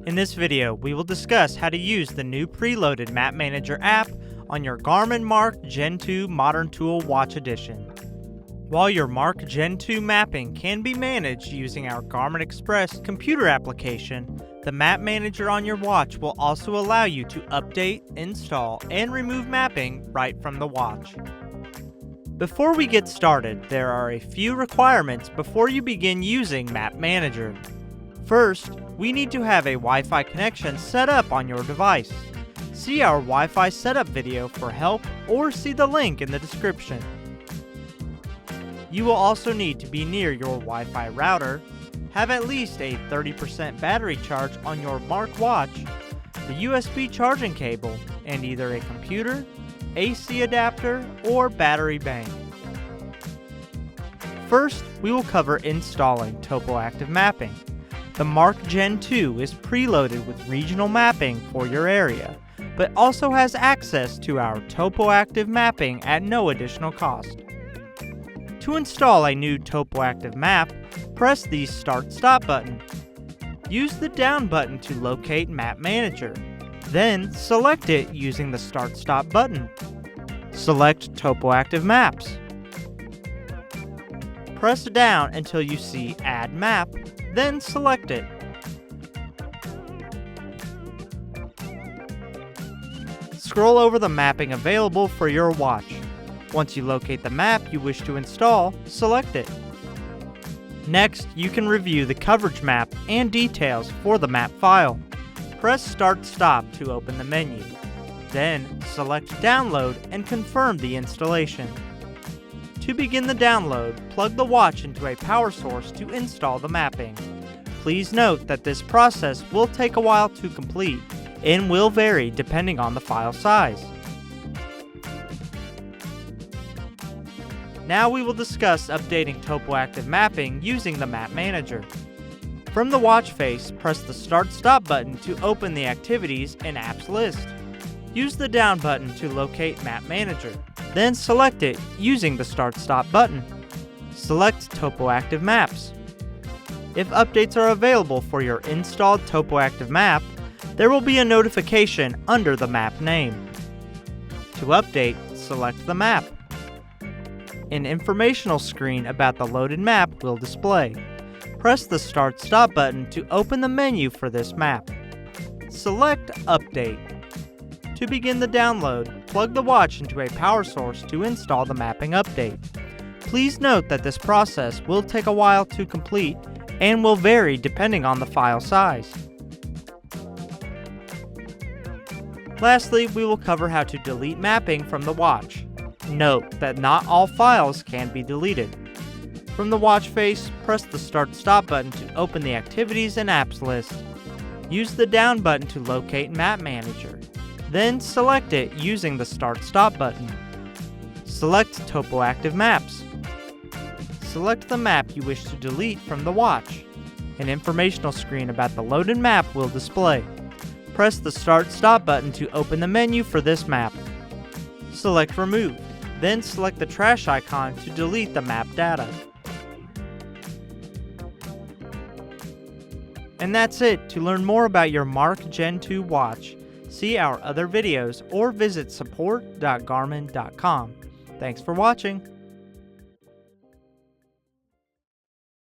In this video, we will discuss how to use the new preloaded Map Manager app on your Garmin MARQ Gen 2 Modern Tool Watch Edition. While your MARQ Gen 2 mapping can be managed using our Garmin Express computer application, the Map Manager on your watch will also allow you to update, install, and remove mapping right from the watch. Before we get started, there are a few requirements before you begin using Map Manager. First, we need to have a Wi-Fi connection set up on your device. See our Wi-Fi setup video for help or see the link in the description. You will also need to be near your Wi-Fi router, have at least a 30% battery charge on your MARQ watch, the USB charging cable, and either a computer, AC adapter, or battery bank. First, we will cover installing TopoActive mapping. The MARQ Gen 2 is preloaded with regional mapping for your area, but also has access to our TopoActive mapping at no additional cost. To install a new TopoActive map, press the Start/Stop button. Use the down button to locate Map Manager. Then select it using the Start/Stop button. Select TopoActive Maps. Press down until you see Add Map, then select it. Scroll over the mapping available for your watch. Once you locate the map you wish to install, select it. Next, you can review the coverage map and details for the map file. Press Start/Stop to open the menu. Then, select Download and confirm the installation. To begin the download, plug the watch into a power source to install the mapping. Please note that this process will take a while to complete and will vary depending on the file size. Now we will discuss updating TopoActive mapping using the Map Manager. From the watch face, press the Start/Stop button to open the Activities and Apps list. Use the down button to locate Map Manager. Then select it using the Start/Stop button. Select TopoActive Maps. If updates are available for your installed TopoActive map, there will be a notification under the map name. To update, select the map. An informational screen about the loaded map will display. Press the Start/Stop button to open the menu for this map. Select Update. To begin the download, plug the watch into a power source to install the mapping update. Please note that this process will take a while to complete and will vary depending on the file size. Lastly, we will cover how to delete mapping from the watch. Note that not all files can be deleted. From the watch face, press the Start/Stop button to open the Activities and Apps list. Use the down button to locate Map Manager. Then select it using the Start/Stop button. Select TopoActive Maps. Select the map you wish to delete from the watch. An informational screen about the loaded map will display. Press the Start/Stop button to open the menu for this map. Select Remove. Then select the trash icon to delete the map data. And that's it. To learn more about your MARQ Gen 2 watch, see our other videos or visit support.garmin.com. Thanks for watching.